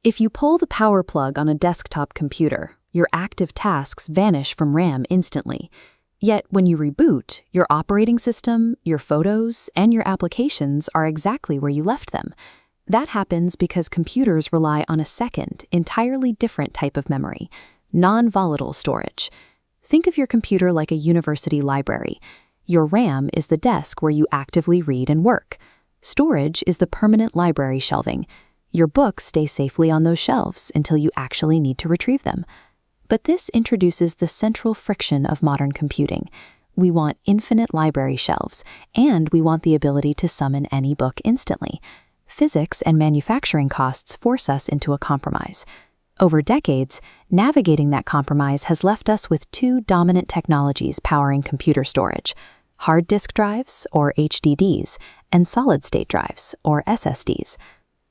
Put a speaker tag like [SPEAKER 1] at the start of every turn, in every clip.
[SPEAKER 1] If you pull the power plug on a desktop computer, your active tasks vanish from RAM instantly. Yet when you reboot, your operating system, your photos, and your applications are exactly where you left them. That happens because computers rely on a second, entirely different type of memory, non-volatile storage. Think of your computer like a university library. Your RAM is the desk where you actively read and work. Storage is the permanent library shelving. Your books stay safely on those shelves until you actually need to retrieve them. But this introduces the central friction of modern computing. We want infinite library shelves, and we want the ability to summon any book instantly. Physics and manufacturing costs force us into a compromise. Over decades, navigating that compromise has left us with two dominant technologies powering computer storage: hard disk drives, or HDDs, and solid-state drives, or SSDs.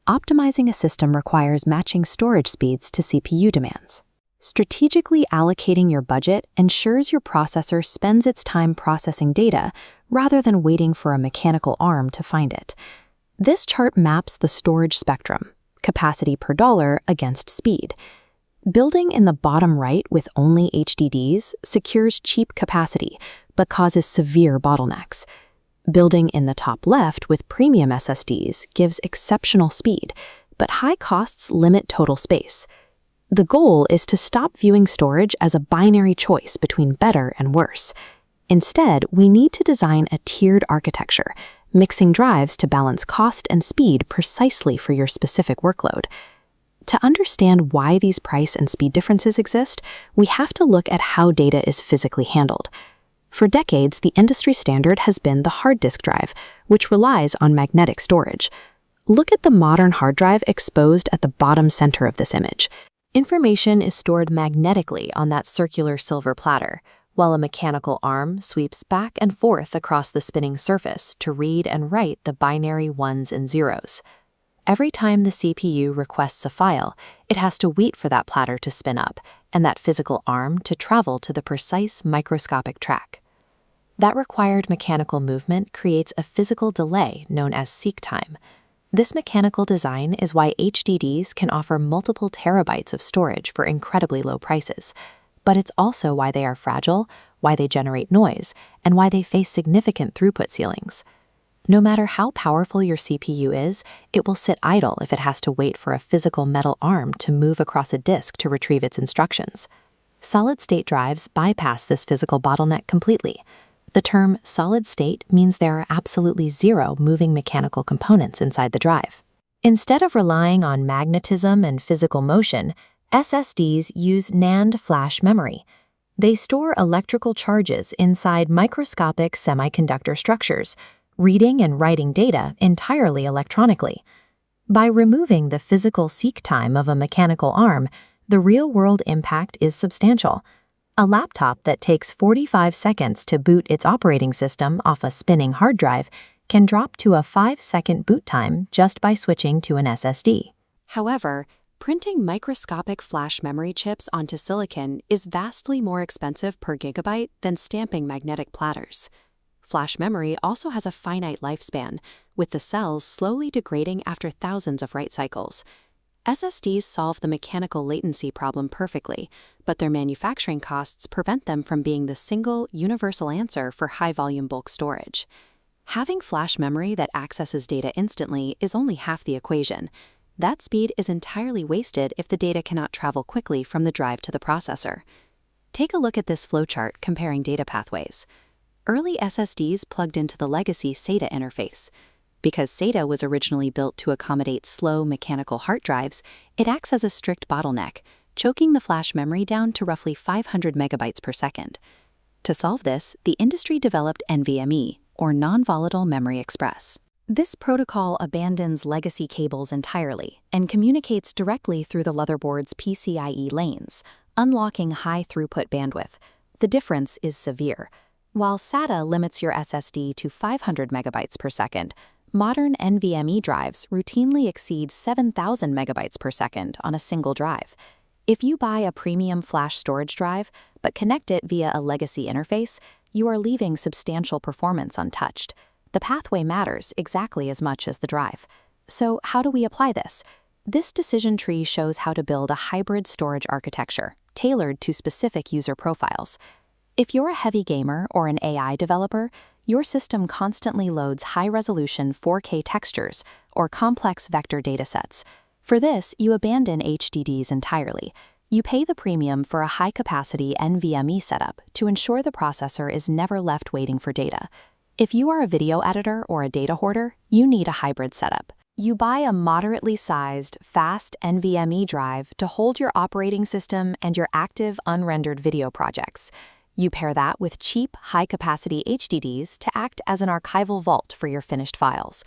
[SPEAKER 1] Optimizing a system requires matching storage speeds to CPU demands. Strategically allocating your budget ensures your processor spends its time processing data rather than waiting for a mechanical arm to find it. This chart maps the storage spectrum, capacity per dollar against speed. Building in the bottom right with only HDDs secures cheap capacity, but causes severe bottlenecks. Building in the top left with premium SSDs gives exceptional speed, but high costs limit total space. The goal is to stop viewing storage as a binary choice between better and worse. Instead, we need to design a tiered architecture, mixing drives to balance cost and speed precisely for your specific workload. To understand why these price and speed differences exist, we have to look at how data is physically handled. For decades, the industry standard has been the hard disk drive, which relies on magnetic storage. Look at the modern hard drive exposed at the bottom center of this image. Information is stored magnetically on that circular silver platter, while a mechanical arm sweeps back and forth across the spinning surface to read and write the binary ones and zeros. Every time the CPU requests a file, it has to wait for that platter to spin up and that physical arm to travel to the precise microscopic track. That required mechanical movement creates a physical delay known as seek time. This mechanical design is why HDDs can offer multiple terabytes of storage for incredibly low prices. But it's also why they are fragile, why they generate noise, and why they face significant throughput ceilings. No matter how powerful your CPU is, it will sit idle if it has to wait for a physical metal arm to move across a disk to retrieve its instructions. Solid-state drives bypass this physical bottleneck completely. The term solid state means there are absolutely zero moving mechanical components inside the drive. Instead of relying on magnetism and physical motion, SSDs use NAND flash memory. They store electrical charges inside microscopic semiconductor structures, reading and writing data entirely electronically. By removing the physical seek time of a mechanical arm, the real-world impact is substantial. A laptop that takes 45 seconds to boot its operating system off a spinning hard drive can drop to a 5-second boot time just by switching to an SSD. However, printing microscopic flash memory chips onto silicon is vastly more expensive per gigabyte than stamping magnetic platters. Flash memory also has a finite lifespan, with the cells slowly degrading after thousands of write cycles. SSDs solve the mechanical latency problem perfectly, but their manufacturing costs prevent them from being the single, universal answer for high-volume bulk storage. Having flash memory that accesses data instantly is only half the equation. That speed is entirely wasted if the data cannot travel quickly from the drive to the processor. Take a look at this flowchart comparing data pathways. Early SSDs plugged into the legacy SATA interface. Because SATA was originally built to accommodate slow mechanical hard drives, it acts as a strict bottleneck, choking the flash memory down to roughly 500 megabytes per second. To solve this, the industry developed NVMe, or Non-Volatile Memory Express. This protocol abandons legacy cables entirely and communicates directly through the motherboard's PCIe lanes, unlocking high-throughput bandwidth. The difference is severe. While SATA limits your SSD to 500 megabytes per second, modern NVMe drives routinely exceed 7,000 megabytes per second on a single drive. If you buy a premium flash storage drive, but connect it via a legacy interface, you are leaving substantial performance untouched. The pathway matters exactly as much as the drive. So how do we apply this? This decision tree shows how to build a hybrid storage architecture, tailored to specific user profiles. If you're a heavy gamer or an AI developer, your system constantly loads high-resolution 4K textures or complex vector datasets. For this, you abandon HDDs entirely. You pay the premium for a high-capacity NVMe setup to ensure the processor is never left waiting for data. If you are a video editor or a data hoarder, you need a hybrid setup. You buy a moderately sized, fast NVMe drive to hold your operating system and your active, unrendered video projects. You pair that with cheap, high-capacity HDDs to act as an archival vault for your finished files.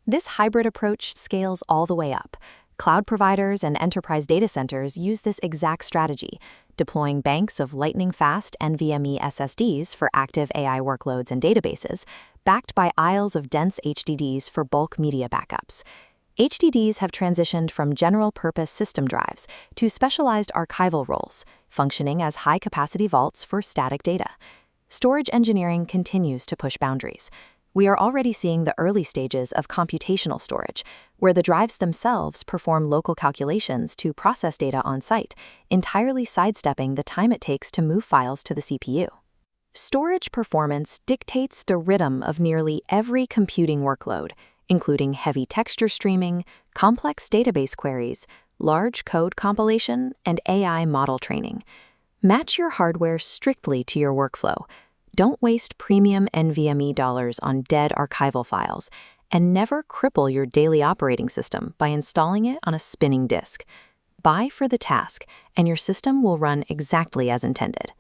[SPEAKER 1] This hybrid approach scales all the way up. Cloud providers and enterprise data centers use this exact strategy, deploying banks of lightning-fast NVMe SSDs for active AI workloads and databases, backed by aisles of dense HDDs for bulk media backups. HDDs have transitioned from general-purpose system drives to specialized archival roles, functioning as high-capacity vaults for static data. Storage engineering continues to push boundaries. We are already seeing the early stages of computational storage, where the drives themselves perform local calculations to process data on site, entirely sidestepping the time it takes to move files to the CPU. Storage performance dictates the rhythm of nearly every computing workload, including heavy texture streaming, complex database queries, large code compilation, and AI model training. Match your hardware strictly to your workflow. Don't waste premium NVMe dollars on dead archival files, and never cripple your daily operating system by installing it on a spinning disk. Buy for the task, and your system will run exactly as intended.